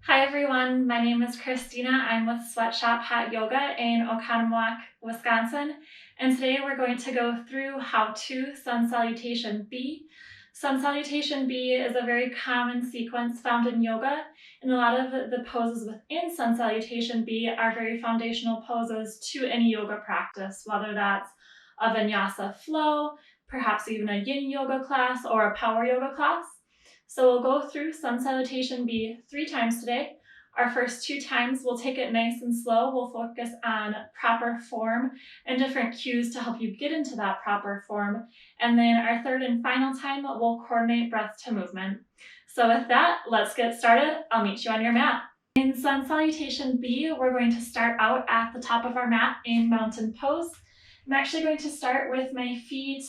Hi everyone, my name is Christina. I'm with Sweatshop Hot Yoga in Oconomowoc, Wisconsin, and today we're going to go through how to Sun Salutation B. Sun Salutation B is a very common sequence found in yoga, and a lot of the poses within Sun Salutation B are very foundational poses to any yoga practice, whether that's a vinyasa flow, perhaps even a yin yoga class or a power yoga class. So we'll go through Sun Salutation B 3 times today. Our first 2 times we'll take it nice and slow. We'll focus on proper form and different cues to help you get into that proper form. And then our third and final time we'll coordinate breath to movement. So with that, let's get started. I'll meet you on your mat. In Sun Salutation B, we're going to start out at the top of our mat in mountain pose. I'm actually going to start with my feet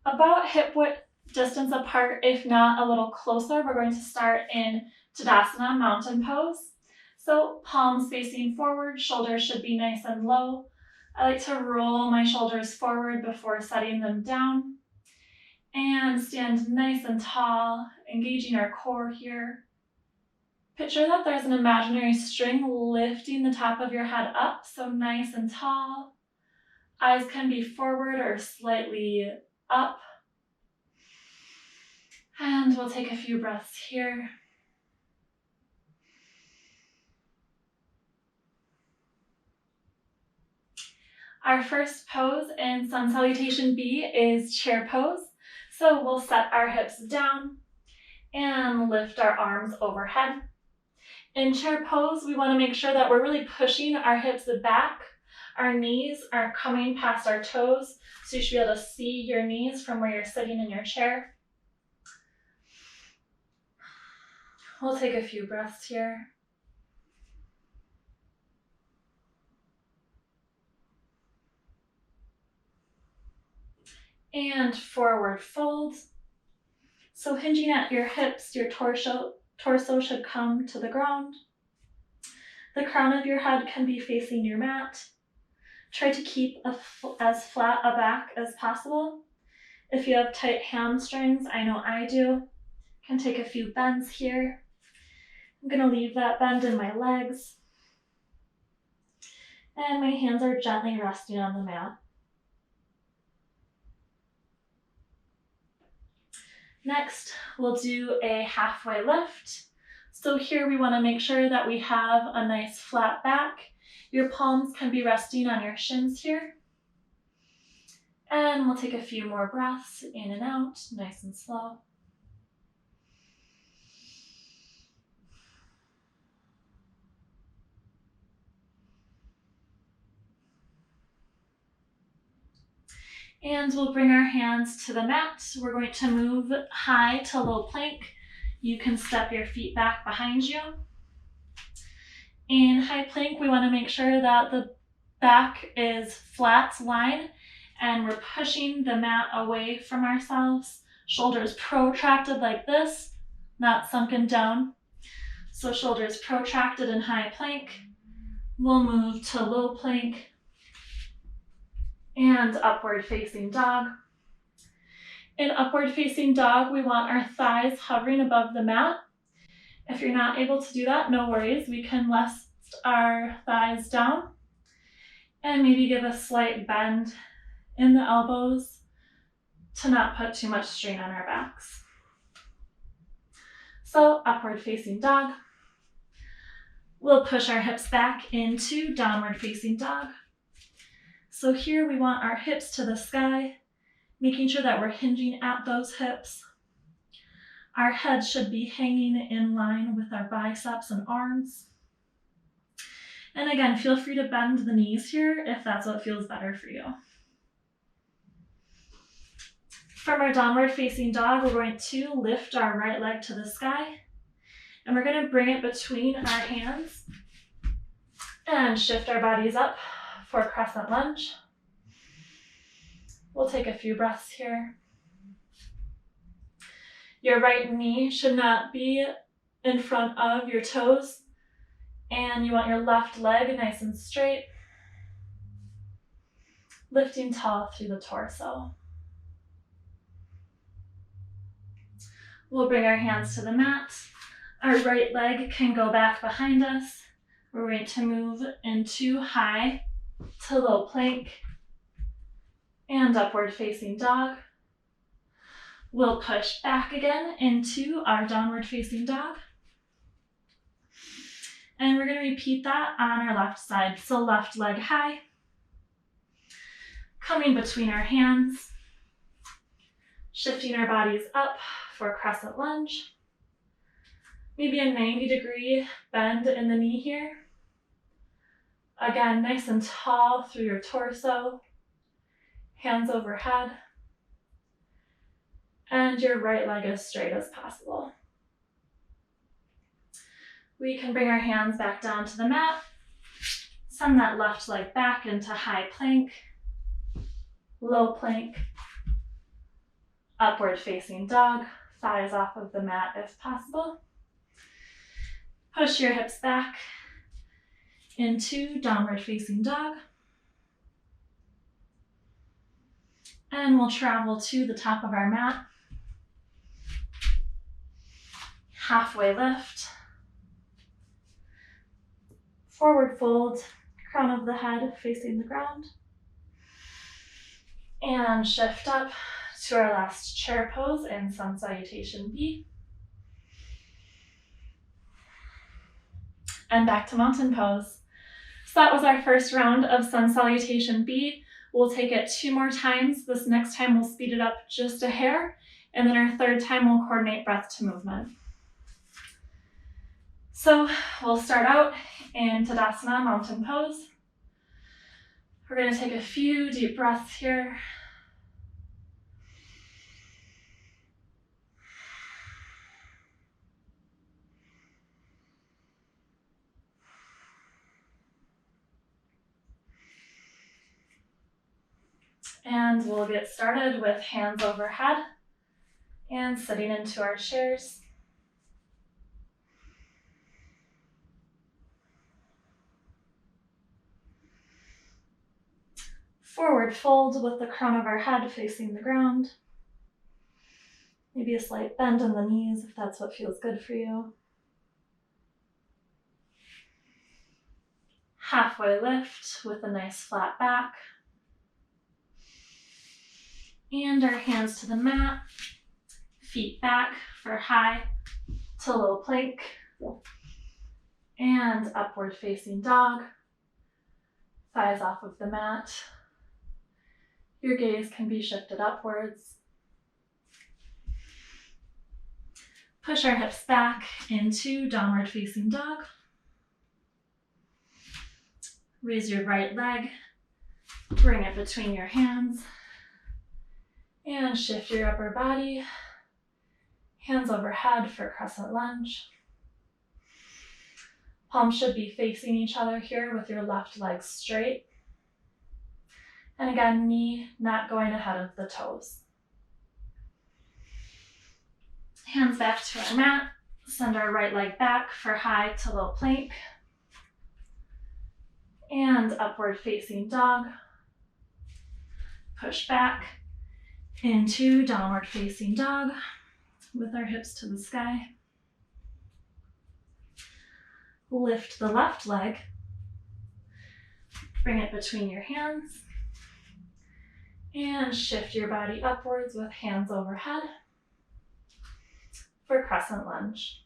about hip width distance apart, if not a little closer. We're going to start in Tadasana, mountain pose. So palms facing forward, shoulders should be nice and low. I like to roll my shoulders forward before setting them down. And stand nice and tall, engaging our core here. Picture that there's an imaginary string lifting the top of your head up, so nice and tall. Eyes can be forward or slightly up. And we'll take a few breaths here. Our first pose in Sun Salutation B is chair pose. So we'll set our hips down and lift our arms overhead. In chair pose, we want to make sure that we're really pushing our hips back. Our knees aren't coming past our toes, so you should be able to see your knees from where you're sitting in your chair. We'll take a few breaths here. And forward fold. So hinging at your hips, your torso should come to the ground. The crown of your head can be facing your mat. Try to keep as flat a back as possible. If you have tight hamstrings, I know I do, can take a few bends here. I'm going to leave that bend in my legs. And my hands are gently resting on the mat. Next, we'll do a halfway lift. So here we want to make sure that we have a nice flat back. Your palms can be resting on your shins here. And we'll take a few more breaths in and out, nice and slow. And we'll bring our hands to the mat. We're going to move high to low plank. You can step your feet back behind you. In high plank, we want to make sure that the back is flat line and we're pushing the mat away from ourselves. Shoulders protracted like this, not sunken down. So shoulders protracted in high plank. We'll move to low plank and upward facing dog. In upward facing dog, we want our thighs hovering above the mat. If you're not able to do that, no worries. We can rest our thighs down and maybe give a slight bend in the elbows to not put too much strain on our backs. So upward facing dog. We'll push our hips back into downward facing dog. So here we want our hips to the sky, making sure that we're hinging at those hips. Our head should be hanging in line with our biceps and arms. And again, feel free to bend the knees here if that's what feels better for you. From our downward facing dog, we're going to lift our right leg to the sky, and we're going to bring it between our hands and shift our bodies up for crescent lunge. We'll take a few breaths here. Your right knee should not be in front of your toes, and you want your left leg nice and straight, lifting tall through the torso. We'll bring our hands to the mat, Our right leg can go back behind us. We're going to move into high to low plank and upward facing dog. We'll push back again into our downward facing dog. And we're going to repeat that on our left side. So left leg high, coming between our hands, shifting our bodies up for a crescent lunge. Maybe a 90-degree bend in the knee here. Again, nice and tall through your torso, hands overhead, and your right leg as straight as possible. We can bring our hands back down to the mat, send that left leg back into high plank, low plank, upward facing dog, thighs off of the mat if possible. Push your hips back into downward facing dog. And we'll travel to the top of our mat. Halfway lift. Forward fold, crown of the head facing the ground. And shift up to our last chair pose in Sun Salutation B. And back to mountain pose. So that was our first round of Sun Salutation B. We'll take it 2 more times. This next time we'll speed it up just a hair. And then our third time we'll coordinate breath to movement. So we'll start out in Tadasana, mountain pose. We're going to take a few deep breaths here. And we'll get started with hands overhead and sitting into our chairs. Forward fold with the crown of our head facing the ground. Maybe a slight bend in the knees if that's what feels good for you. Halfway lift with a nice flat back. And our hands to the mat, feet back for high to low plank, and upward facing dog, thighs off of the mat. Your gaze can be shifted upwards. Push our hips back into downward facing dog. Raise your right leg, bring it between your hands. And shift your upper body, hands overhead for crescent lunge. Palms should be facing each other here with your left leg straight. And again, knee not going ahead of the toes. Hands back to our mat, send our right leg back for high to low plank. And upward facing dog. Push back into downward facing dog with our hips to the sky. Lift the left leg, bring it between your hands, and shift your body upwards with hands overhead for crescent lunge.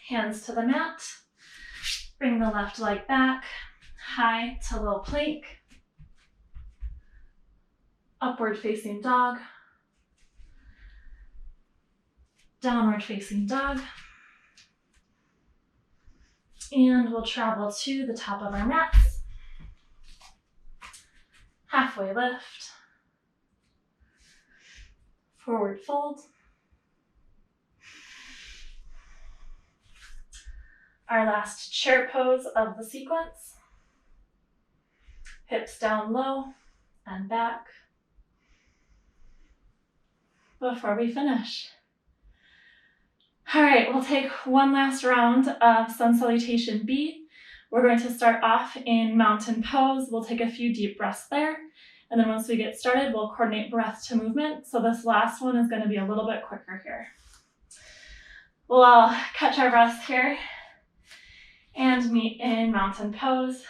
Hands to the mat. Bring the left leg back, high to low plank, upward facing dog, downward facing dog, and we'll travel to the top of our mats, halfway lift, forward fold, our last chair pose of the sequence. Hips down low and back before we finish. All right, we'll take one last round of Sun Salutation B. We're going to start off in mountain pose. We'll take a few deep breaths there, And then once we get started, we'll coordinate breath to movement. So this last one is going to be a little bit quicker here. We'll all catch our breaths here and meet in mountain pose.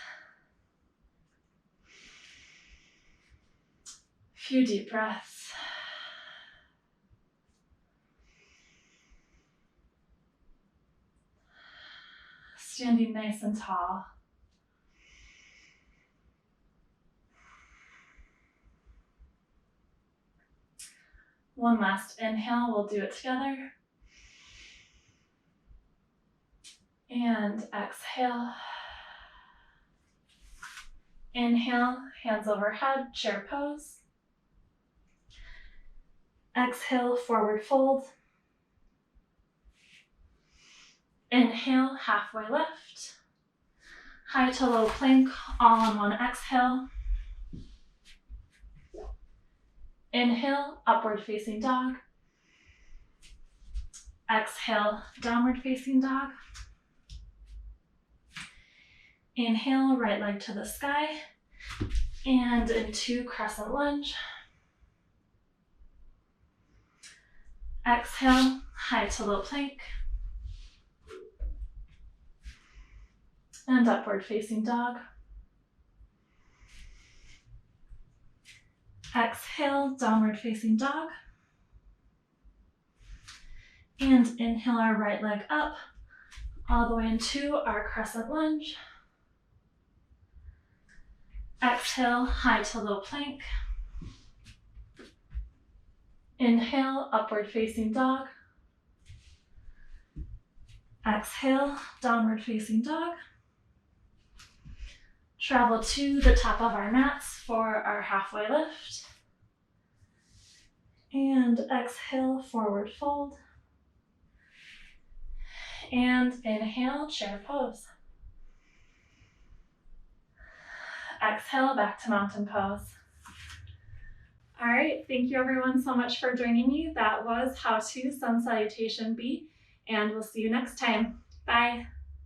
A few deep breaths. Standing nice and tall. One last inhale, we'll do it together. And exhale. Inhale, hands overhead, chair pose. Exhale, forward fold. Inhale, halfway lift. High to low plank, all in one exhale. Inhale, upward facing dog. Exhale, downward facing dog. Inhale, right leg to the sky. And into crescent lunge. Exhale, high to low plank. And upward facing dog. Exhale, downward facing dog. And inhale our right leg up, all the way into our crescent lunge. Exhale, high to low plank. Inhale, upward facing dog. Exhale, downward facing dog. Travel to the top of our mats for our halfway lift. And exhale, forward fold. And inhale, chair pose. Exhale, back to mountain pose. All right, thank you everyone so much for joining me. That was How to Sun Salutation B, and we'll see you next time. Bye.